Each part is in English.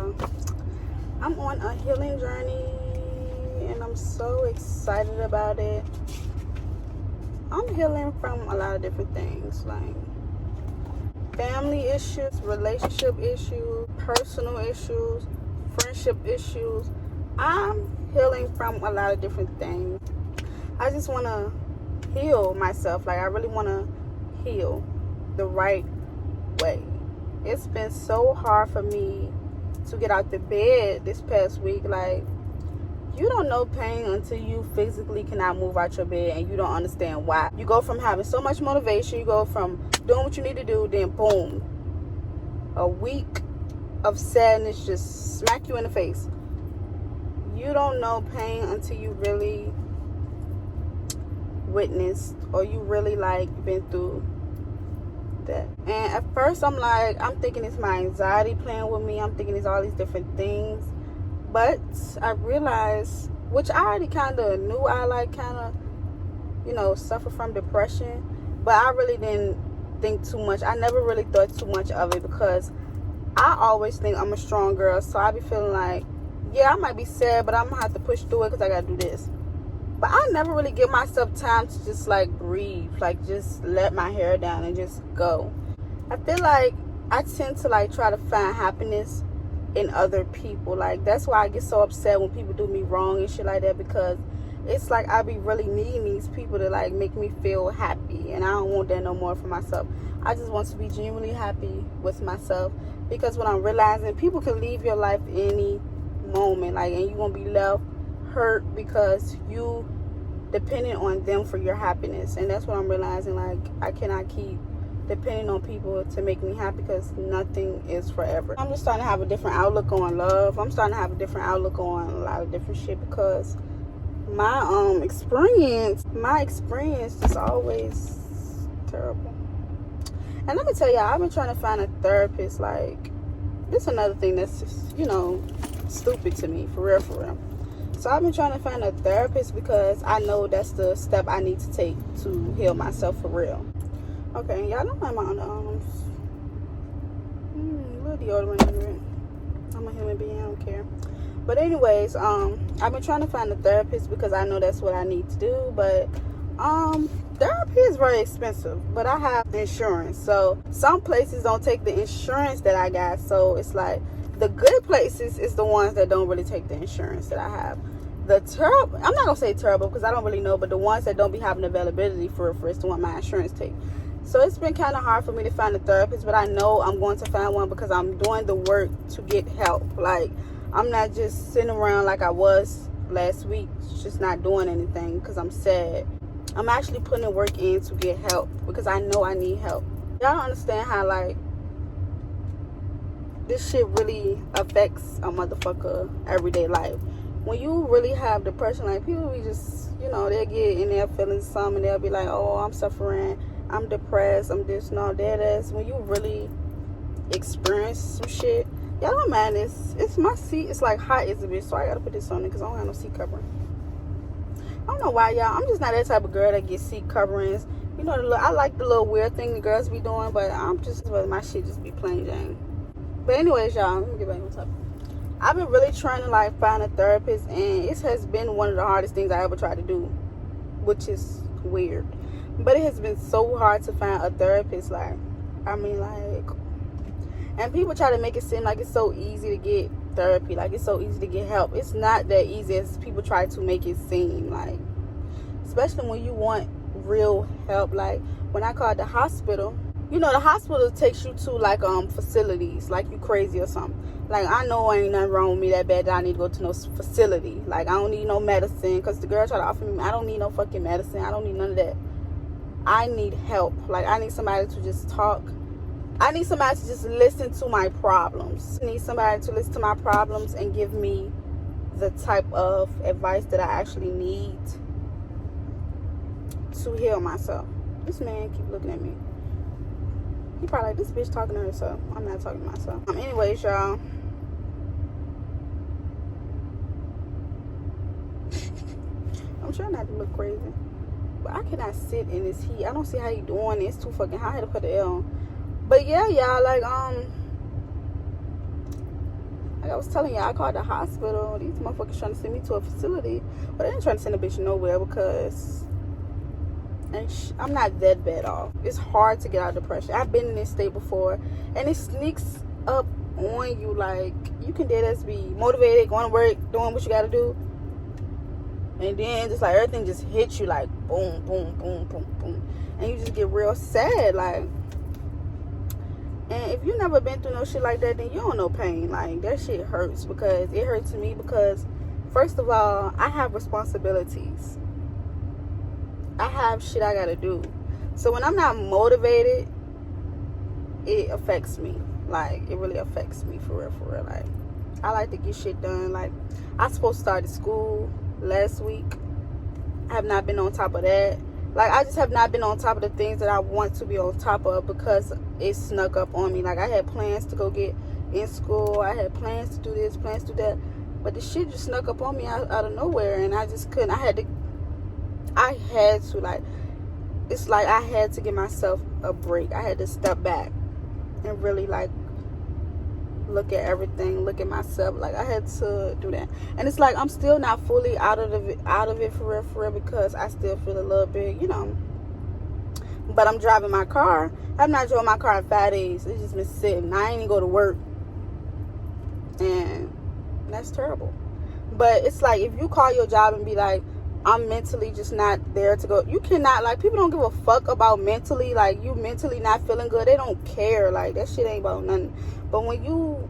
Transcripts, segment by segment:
y'all. I'm on a healing journey and I'm so excited about it. I'm healing from a lot of different things, like family issues, relationship issues, personal issues, friendship issues. I'm healing from a lot of different things. I just want to heal myself. Like, I really want to heal the right way. It's been so hard for me to get out the bed this past week. Like, you don't know pain until you physically cannot move out your bed and you don't understand why. You go from having so much motivation, you go from doing what you need to do, then boom, a week of sadness just smack you in the face. You don't know pain until you really witnessed or you really like been through that. And at first I'm thinking it's my anxiety playing with me. I'm thinking it's all these different things. But I realized, which I already kind of knew, I suffer from depression. But I really didn't think too much. I never really thought too much of it because I always think I'm a strong girl. So I be feeling like, yeah, I might be sad, but I'm going to have to push through it because I got to do this. But I never really give myself time to just like breathe, like just let my hair down and just go. I feel like I tend to like try to find happiness in other people. Like, that's why I get so upset when people do me wrong and shit like that, because it's like I be really needing these people to like make me feel happy, and I don't want that no more for myself. I just want to be genuinely happy with myself, because when I'm realizing people can leave your life any moment, like, and you won't be left hurt because you dependent on them for your happiness. And that's what I'm realizing. Like, I cannot keep depending on people to make me happy, because nothing is forever. I'm just starting to have a different outlook on love. I'm starting to have a different outlook on a lot of different shit, because my experience is always terrible. And let me tell y'all, I've been trying to find a therapist. Like, this is another thing that's just, stupid to me, for real. So I've been trying to find a therapist because I know that's the step I need to take to heal myself for real. Okay, y'all don't mind my underarms. Little deodorant in it. I'm a human being, I don't care. But anyways, I've been trying to find a therapist because I know that's what I need to do. But therapy is very expensive. But I have insurance. So some places don't take the insurance that I got. So it's like, the good places is the ones that don't really take the insurance that I have. The terrible, I'm not gonna say terrible because I don't really know, but the ones that don't be having availability for it's the one my insurance take. So it's been kind of hard for me to find a therapist, but I know I'm going to find one because I'm doing the work to get help. Like, I'm not just sitting around like I was last week, just not doing anything because I'm sad. I'm actually putting the work in to get help because I know I need help. Y'all don't understand how, like, this shit really affects a motherfucker everyday life. When you really have depression, like, people be just, they'll get in their feelings some and they'll be like, oh, I'm suffering, I'm depressed, I'm this and all that. When you really experience some shit, y'all don't mind this. It's my seat. It's like hot as a bitch, so I gotta put this on it because I don't have no seat covering. I don't know why, y'all. I'm just not that type of girl that gets seat coverings. I like the little weird thing the girls be doing, but my shit just be plain Jane. But anyways, y'all, let me get back on topic. I've been really trying to like find a therapist, and it has been one of the hardest things I ever tried to do, which is weird. But it has been so hard to find a therapist. And people try to make it seem like it's so easy to get therapy, like it's so easy to get help. It's not that easy as people try to make it seem. Like, especially when you want real help. Like, when I called the hospital, the hospital takes you to like facilities, like you crazy or something. Like, I know ain't nothing wrong with me that bad that I need to go to no facility. Like, I don't need no medicine, because the girl tried to offer me, I don't need no fucking medicine. I don't need none of that. I need help. Like, I need somebody to just talk. I need somebody to just listen to my problems. I need somebody to listen to my problems and give me the type of advice that I actually need to heal myself. This man keep looking at me. He probably like, this bitch talking to herself. I'm not talking to myself. Anyways, y'all. I'm trying not to look crazy. But I cannot sit in this heat. I don't see how you doing it. It's too fucking hot. I had to put the L on. But yeah, y'all, like, Like I was telling y'all, I called the hospital. These motherfuckers trying to send me to a facility, but they ain't trying to send a bitch nowhere because I'm not that bad off. It's hard to get out of depression. I've been in this state before, and it sneaks up on you. Like, you can dead ass be motivated, going to work, doing what you got to do, and then just like everything just hits you like boom, boom, boom, boom, boom, and you just get real sad. Like, and if you never been through no shit like that, then you don't know pain. Like, that shit hurts, because it hurts me because, first of all, I have responsibilities. I have shit I gotta do. So when I'm not motivated, it affects me. Like, it really affects me for real. Like, I like to get shit done. Like, I supposed to start school last week. I have not been on top of that. Like, I just have not been on top of the things that I want to be on top of because it snuck up on me. Like, I had plans to go get in school. I had plans to do this, plans to do that. But the shit just snuck up on me out of nowhere. And I just couldn't. I had to, like, it's like I had to give myself a break. I had to step back and really, like, look at everything, look at myself. Like, I had to do that. And it's like I'm still not fully out of it for real, because I still feel a little bit, you know. But I'm driving my car. I've not driven my car in 5 days. It's just been sitting. I ain't even go to work, and that's terrible. But it's like, if you call your job and be like, I'm mentally just not there to go. You cannot, like, people don't give a fuck about mentally. Like, you mentally not feeling good, they don't care. Like, that shit ain't about nothing. But when you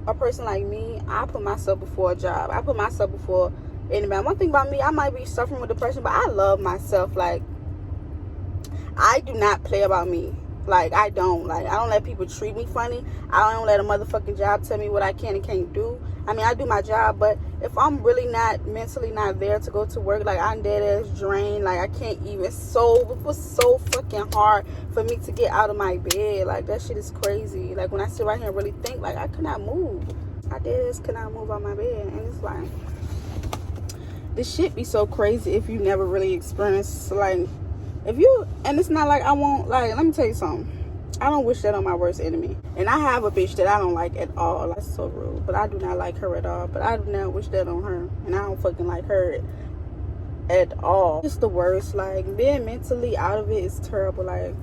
a person like me, I put myself before a job. I put myself before anybody. One thing about me, I might be suffering with depression, but I love myself. Like, I do not play about me. Like, I don't let people treat me funny. I don't let a motherfucking job tell me what I can and can't do. I mean, I do my job, but if I'm really not mentally not there to go to work, like, I'm dead ass drained. Like, I can't even. It was so fucking hard for me to get out of my bed. Like, that shit is crazy. Like, when I sit right here and really think, like, I could not move. I dead ass could not move out my bed. And it's like, this shit be so crazy if you never really experienced, like, if you, and it's not like I won't, like, let me tell you something. I don't wish that on my worst enemy. And I have a bitch that I don't like at all. That's so rude. But I do not like her at all. But I do not wish that on her. And I don't fucking like her at all. It's the worst. Like, being mentally out of it is terrible. Like,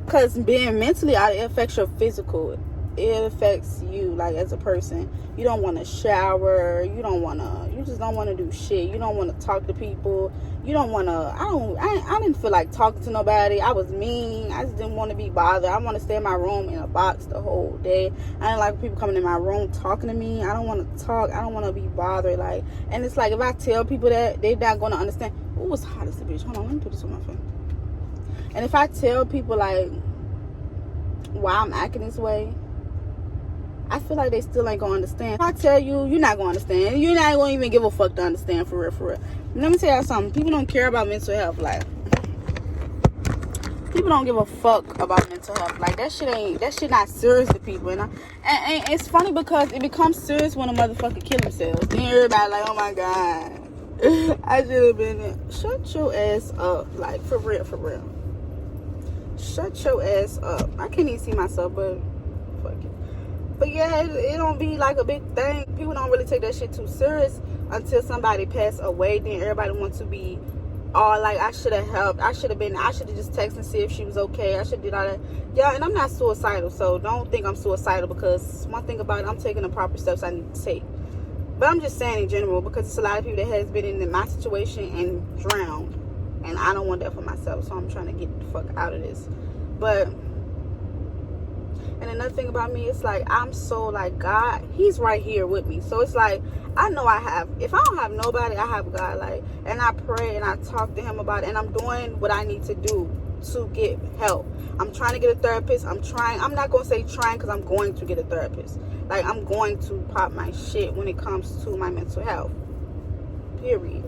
because being mentally out, it affects your physical. It affects you, like, as a person. You don't want to shower. You just don't want to do shit. You don't want to talk to people. You don't want to, I didn't feel like talking to nobody. I was mean. I just didn't want to be bothered. I want to stay in my room in a box the whole day. I didn't like people coming in my room talking to me. I don't want to talk. I don't want to be bothered. Like, and it's like, if I tell people that, they're not going to understand. Ooh, it's hot as a bitch. Hold on, let me put this on my face. And if I tell people, like, why I'm acting this way, I feel like they still ain't gonna understand. If I tell you, you're not gonna understand. You're not gonna even give a fuck to understand, for real. Let me tell you something. People don't care about mental health. Like, people don't give a fuck about mental health. Like, that shit not serious to people. And it's funny because it becomes serious when a motherfucker kill themselves. Then everybody like, oh my god, I should have been. Shut your ass up. Like, for real. Shut your ass up. I can't even see myself, but fuck it. But yeah, it don't be like a big thing. People don't really take that shit too serious until somebody pass away. Then everybody wants to be all like, I should have helped. I should have just texted and see if she was okay. I should have did all that. Yeah, and I'm not suicidal, so don't think I'm suicidal, because one thing about it, I'm taking the proper steps I need to take. But I'm just saying in general, because it's a lot of people that has been in my situation and drowned. And I don't want that for myself, so I'm trying to get the fuck out of this. But, and another thing about me, it's like, I'm so like, God, he's right here with me. So it's like, I know if I don't have nobody, I have God. Like, and I pray and I talk to him about it, and I'm doing what I need to do to get help. I'm trying to get a therapist. I'm not going to say trying, because I'm going to get a therapist. Like, I'm going to pop my shit when it comes to my mental health. Period.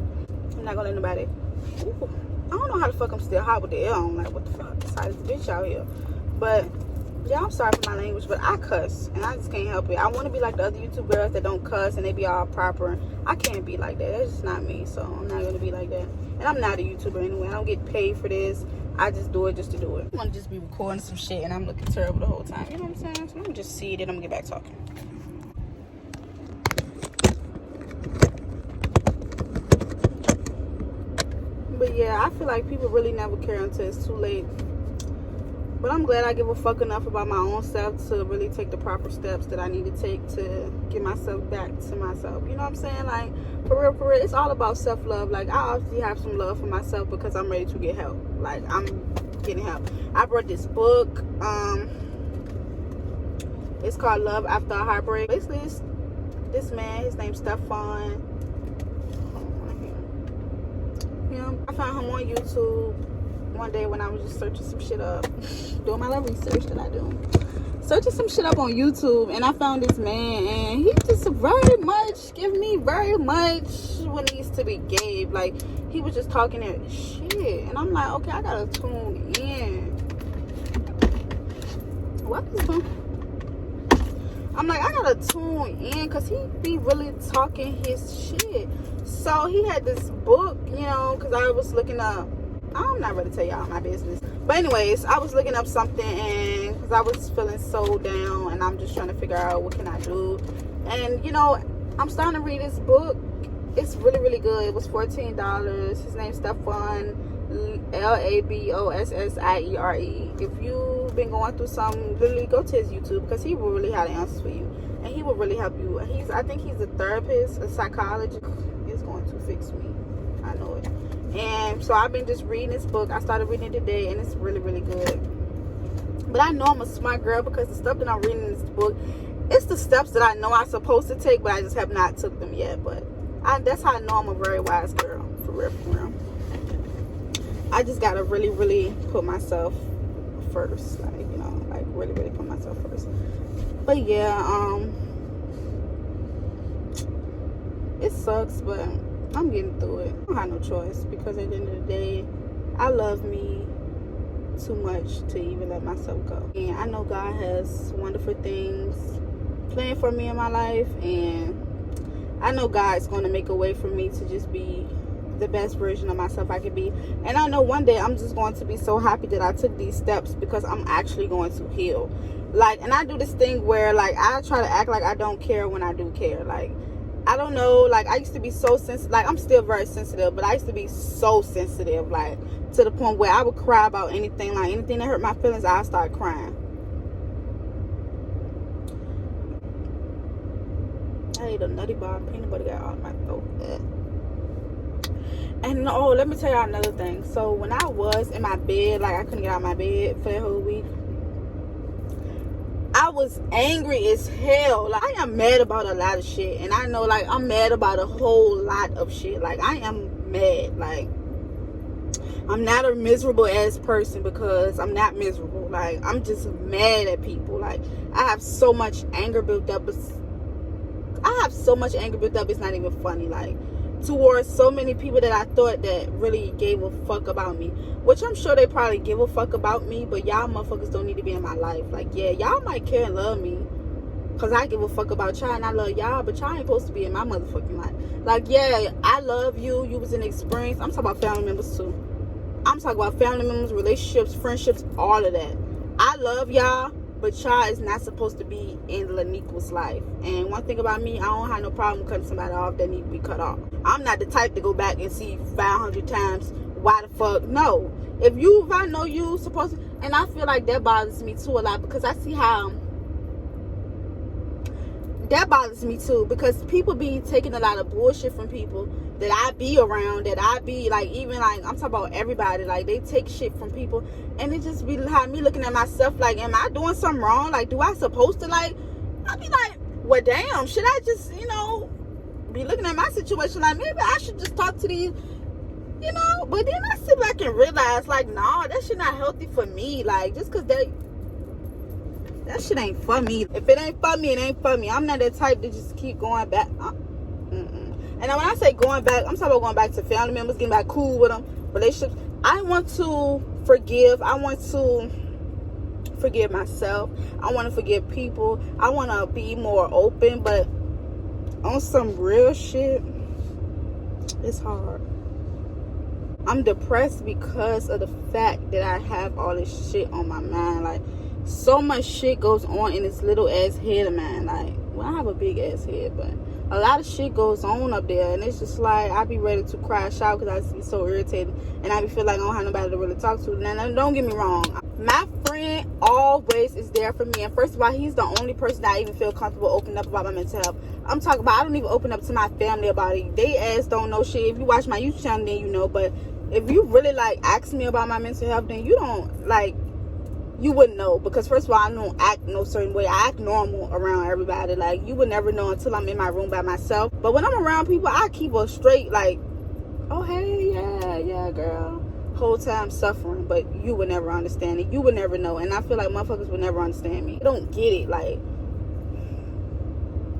I'm not going to let nobody. Ooh, I don't know how the fuck I'm still hot with the L on. Like, what the fuck? Decided this bitch out here. But yeah, I'm sorry for my language, but I cuss, and I just can't help it. I want to be like the other YouTube girls that don't cuss and they be all proper. I can't be like that. That's just not me, so I'm not going to be like that. And I'm not a YouTuber anyway. I don't get paid for this. I just do it just to do it. I want to just be recording some shit, and I'm looking terrible the whole time. You know what I'm saying? So let me just see it, and I'm going to get back talking. I feel like people really never care until it's too late. But I'm glad I give a fuck enough about my own self to really take the proper steps that I need to take to get myself back to myself. You know what I'm saying? Like, for real, it's all about self-love. Like, I obviously have some love for myself because I'm ready to get help. Like, I'm getting help. I read this book. It's called Love After a Heartbreak. Basically, it's this man, his name's Stefan. I found him on YouTube one day when I was just searching some shit up, doing my little research that I do, searching some shit up on YouTube, and I found this man, and he just very much give me very much what needs to be gave. Like, he was just talking that shit, and I'm like, okay, I gotta tune in. What is going? I'm like, I gotta tune in because he be really talking his shit. So he had this book, you know, because I was looking up, I'm not ready to tell y'all my business, but anyways, I was looking up something, and because I was feeling so down, and I'm just trying to figure out what can I do. And you know, I'm starting to read this book. It's really, really good. It was $14. His name's Stefan, Labossiere. If you've been going through something, literally go to his YouTube because he will really have the answers for you, and he will really help you. I think he's a therapist, a psychologist. It's going to fix me, I know it. And so I've been just reading this book. I started reading it today, and it's really, really good. But I know I'm a smart girl because the stuff that I'm reading in this book, it's the steps that I know I'm supposed to take, but I just have not took them yet. But that's how I know I'm a very wise girl, for real, for real. I just gotta really, really put myself first, like, you know, like really, really put myself first. But yeah, it sucks, but I'm getting through it. I don't have no choice because at the end of the day, I love me too much to even let myself go. And I know God has wonderful things planned for me in my life, and I know God's going to make a way for me to just be the best version of myself I can be. And I know one day I'm just going to be so happy that I took these steps because I'm actually going to heal. Like, and I do this thing where, like, I try to act like I don't care when I do care. Like, I don't know, like, I used to be so sensitive. Like, I'm still very sensitive, but I used to be so sensitive, like, to the point where I would cry about anything. Like, anything that hurt my feelings, I'd start crying. I ate a nutty bar of peanut butter, got all in my throat. And oh, let me tell y'all another thing. So when I was in my bed, like, I couldn't get out of my bed for that whole week, I was angry as hell. Like, I am mad about a lot of shit, and I know, like, I'm mad about a whole lot of shit. Like, I am mad. Like, I'm not a miserable ass person because I'm not miserable. Like, I'm just mad at people. Like, I have so much anger built up. It's not even funny. Like, towards so many people that I thought that really gave a fuck about me, which I'm sure they probably give a fuck about me, but y'all motherfuckers don't need to be in my life. Like, yeah, y'all might care and love me because I give a fuck about y'all and I love y'all, but y'all ain't supposed to be in my motherfucking life. Like, yeah, I love you. You was an experience. I'm talking about family members too. I'm talking about family members, relationships, friendships, all of that. I love y'all, but y'all is not supposed to be in Laniqua's life. And one thing about me, I don't have no problem cutting somebody off that need to be cut off. I'm not the type to go back and see 500 times why the fuck. No. If I know you supposed to, and I feel like that bothers me too a lot because I see how that bothers me too, because people be taking a lot of bullshit from people that I be around, that I be like, even like, I'm talking about everybody, like, they take shit from people, and it just be like me looking at myself like, am I doing something wrong? Like, do I supposed to, like, I be like, well, damn, should I just, you know, be looking at my situation like, maybe I should just talk to these, you know? But then I sit back and realize, like, nah, that shit not healthy for me. Like, just because that shit ain't for me. If it ain't for me, it ain't for me. I'm not that type to just keep going back. And when I say going back, I'm talking about going back to family members, getting back cool with them, relationships. I want to forgive. I want to forgive myself. I want to forgive people. I want to be more open, but on some real shit, it's hard. I'm depressed because of the fact that I have all this shit on my mind. Like, so much shit goes on in this little ass head of mine. Like, Well, I have a big ass head, but a lot of shit goes on up there, and it's just like I be ready to crash out because I just be so irritated, and I be feel like I don't have nobody to really talk to. Now, don't get me wrong, my friend always is there for me, and first of all, he's the only person that I even feel comfortable opening up about my mental health. I'm talking about I don't even open up to my family about it. They ass don't know shit. If you watch my YouTube channel, then you know. But if you really like ask me about my mental health, then you don't like. You wouldn't know, because first of all, I don't act no certain way. I act normal around everybody. Like, you would never know until I'm in my room by myself. But when I'm around people, I keep a straight like, oh hey, yeah girl, whole time suffering. But you would never understand it. You would never know. And I feel like motherfuckers would never understand me. They don't get it. Like,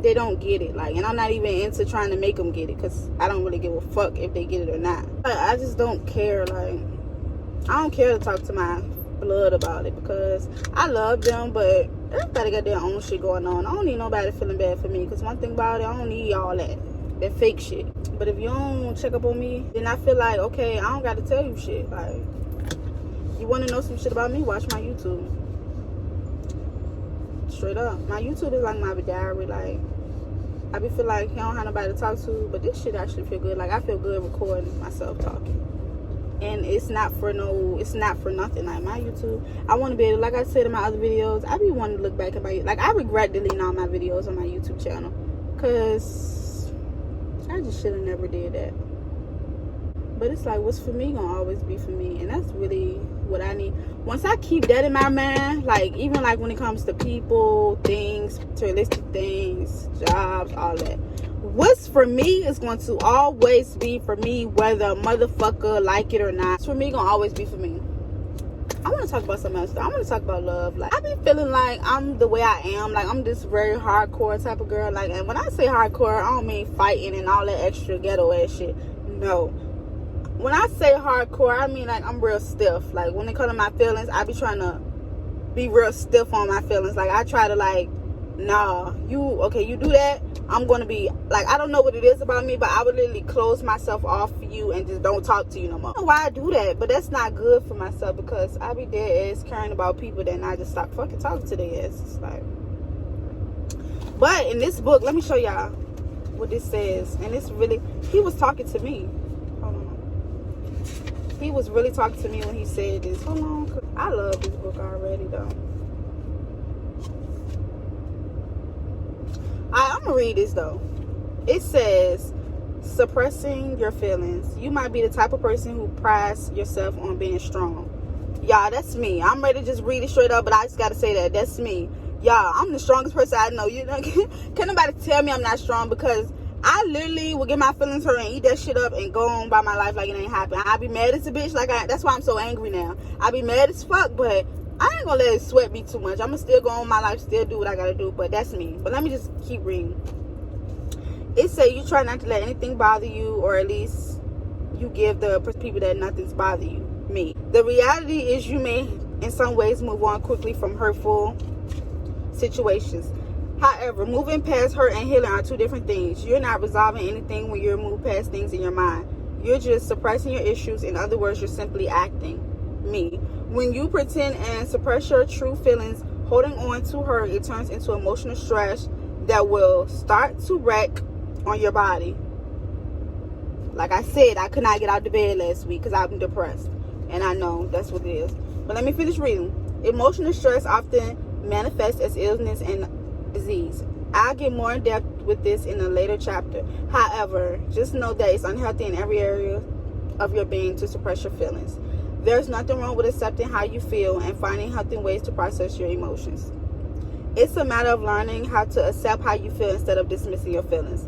they don't get it. Like, and I'm not even into trying to make them get it, because I don't really give a fuck if they get it or not. I just don't care. Like, I don't care to talk to my blood about it, because I love them, but everybody got their own shit going on. I don't need nobody feeling bad for me, because one thing about it, I don't need all that fake shit. But if you don't check up on me, then I feel like, okay, I don't got to tell you shit. Like, you want to know some shit about me, watch my YouTube. Straight up, my YouTube is like my diary. Like, I be feel like you don't have nobody to talk to, but this shit actually feel good. Like, I feel good recording myself talking. And it's not for nothing. Like, my YouTube, I want to be able, like I said in my other videos, I be wanting to look back at my, like, I regret deleting all my videos on my YouTube channel, because I just should have never did that. But it's like, what's for me gonna always be for me, and that's really what I need. Once I keep that in my mind, like, even like when it comes to people, things, materialistic things, jobs, all that, what's for me is going to always be for me, whether a motherfucker like it or not. It's for me gonna always be for me. I want to talk about something else though. I want to talk about love. Like, I be feeling like I'm the way I am. Like, I'm this very hardcore type of girl. Like, and when I say hardcore, I don't mean fighting and all that extra ghetto ass shit. No. When I say hardcore, I mean like I'm real stiff. Like, when it comes to my feelings, I be trying to be real stiff on my feelings. Like, I try to like, nah, you do that, I'm gonna be like, I don't know what it is about me, but I would literally close myself off for you and just don't talk to you no more. I don't know why I do that, but that's not good for myself, because I be dead ass caring about people, then I just stop fucking talking to their ass. It's like, but in this book, let me show y'all what this says. And it's really, he was talking to me. Hold on. He was really talking to me when he said this. Hold on, 'cause I love this book already though. I'm gonna read this though. It says, suppressing your feelings. You might be the type of person who prides yourself on being strong. Y'all, that's me. I'm ready to just read it straight up, but I just gotta say that. That's me. Y'all, I'm the strongest person I know. You know, can nobody tell me I'm not strong, because I literally will get my feelings hurt and eat that shit up and go on by my life like it ain't happened. I be mad as a bitch. That's why I'm so angry now. I be mad as fuck, but I ain't gonna let it sweat me too much. I'm gonna still go on my life, still do what I gotta do, but that's me. But let me just keep reading. It say you try not to let anything bother you, or at least you give the people that nothing's bother you. Me. The reality is you may in some ways move on quickly from hurtful situations. However, moving past hurt and healing are two different things. You're not resolving anything when you're moved past things in your mind. You're just suppressing your issues. In other words, you're simply acting. Me. When you pretend and suppress your true feelings, holding on to hurt, it turns into emotional stress that will start to wreak on your body. Like I said, I could not get out of bed last week because I'm depressed. And I know that's what it is. But let me finish reading. Emotional stress often manifests as illness and disease. I'll get more in depth with this in a later chapter. However, just know that it's unhealthy in every area of your being to suppress your feelings. There's nothing wrong with accepting how you feel and finding healthy ways to process your emotions. It's a matter of learning how to accept how you feel instead of dismissing your feelings.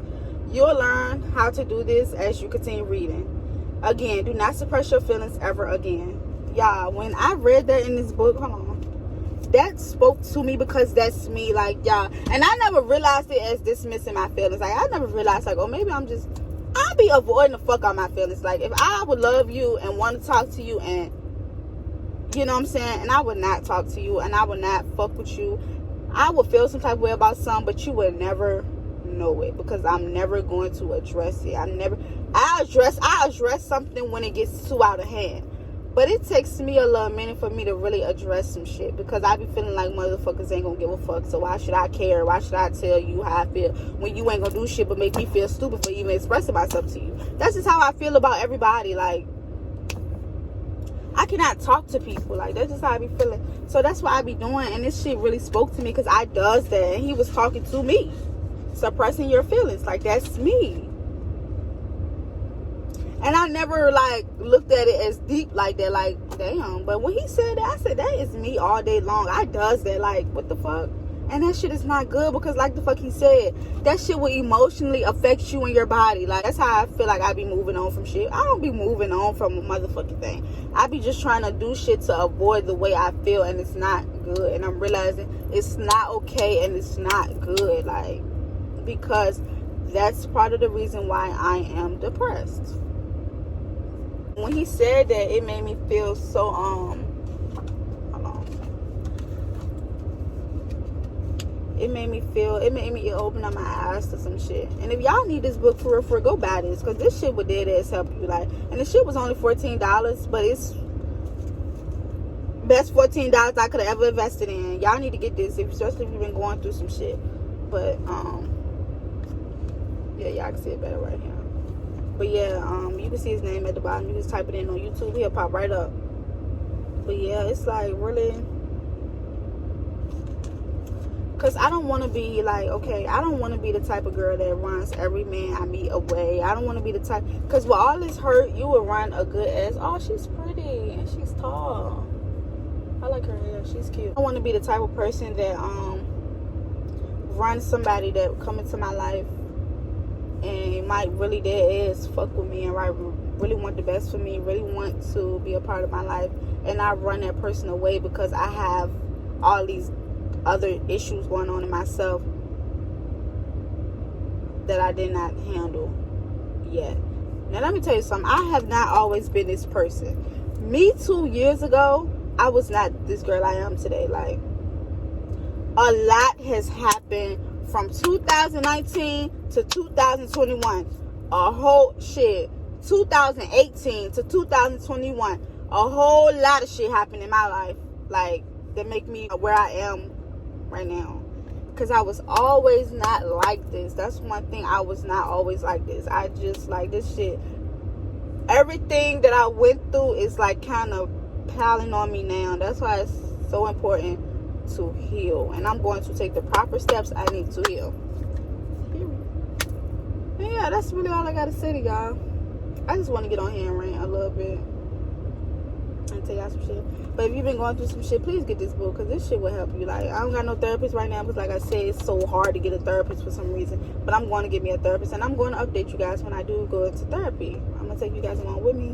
You'll learn how to do this as you continue reading. Again, do not suppress your feelings ever again. Y'all, when I read that in this book, hold on, that spoke to me, because that's me. Like, y'all, and I never realized it as dismissing my feelings. Like, I never realized, like, oh, maybe I be avoiding the fuck out my feelings. Like, if I would love you and want to talk to you, and you know what I'm saying, and I would not talk to you and I would not fuck with you, I would feel some type of way about something, but you would never know it, because I'm never going to address it. I address something when it gets too out of hand. But it takes me a little minute for me to really address some shit, because I be feeling like motherfuckers ain't gonna give a fuck. So why should I care? Why should I tell you how I feel when you ain't gonna do shit but make me feel stupid for even expressing myself to you? That's just how I feel about everybody. Like, I cannot talk to people. Like, that's just how I be feeling. So that's what I be doing. And this shit really spoke to me, because I does that. And he was talking to me. Suppressing your feelings. Like, that's me. And I never, like, looked at it as deep like that. Like, damn. But when he said that, I said, that is me all day long. I does that. Like, what the fuck? And that shit is not good, because like the fuck he said, that shit will emotionally affect you and your body. Like, that's how I feel like I be moving on from shit. I don't be moving on from a motherfucking thing. I be just trying to do shit to avoid the way I feel, and it's not good. And I'm realizing it's not okay, and it's not good. Like, because that's part of the reason why I am depressed. When he said that, it made me feel so, hold on. It made me open up my eyes to some shit. And if y'all need this book for real, go buy this, because this shit would dead ass help you. Like, and the shit was only $14, but it's best $14 I could have ever invested in. Y'all need to get this, especially if you've been going through some shit. But yeah, y'all can see it better right here. But yeah, you can see his name at the bottom. You just type it in on YouTube, he'll pop right up. But yeah, it's like, really, because I don't want to be like, okay, I don't want to be the type of girl that runs every man I meet away. I don't want to be the type, because with all this hurt, you would run a good ass, oh, she's pretty and she's tall, I like her hair, she's cute. I want to be the type of person that runs somebody that come into my life and might really dead ass fuck with me, and really want the best for me, really want to be a part of my life, and I run that person away because I have all these other issues going on in myself that I did not handle yet. Now let me tell you something, I have not always been this person. Me 2 years ago, I was not this girl I am today. Like, a lot has happened from 2019 to 2021. A whole shit. 2018 to 2021. A whole lot of shit happened in my life, like, that make me where I am right now. Because I was always not like this. That's one thing. I was not always like this. I just, like, this shit, everything that I went through is like kind of piling on me now. That's why it's so important to heal, and I'm going to take the proper steps I need to heal. And yeah, that's really all I gotta say to y'all. I just want to get on here and rant a little bit and tell y'all some shit. But if you've been going through some shit, please get this book, because this shit will help you. Like, I don't got no therapist right now, because like I said, it's so hard to get a therapist for some reason. But I'm going to get me a therapist, and I'm going to update you guys when I do go into therapy. I'm gonna take you guys along with me.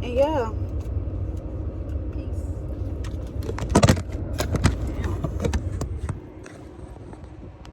And yeah,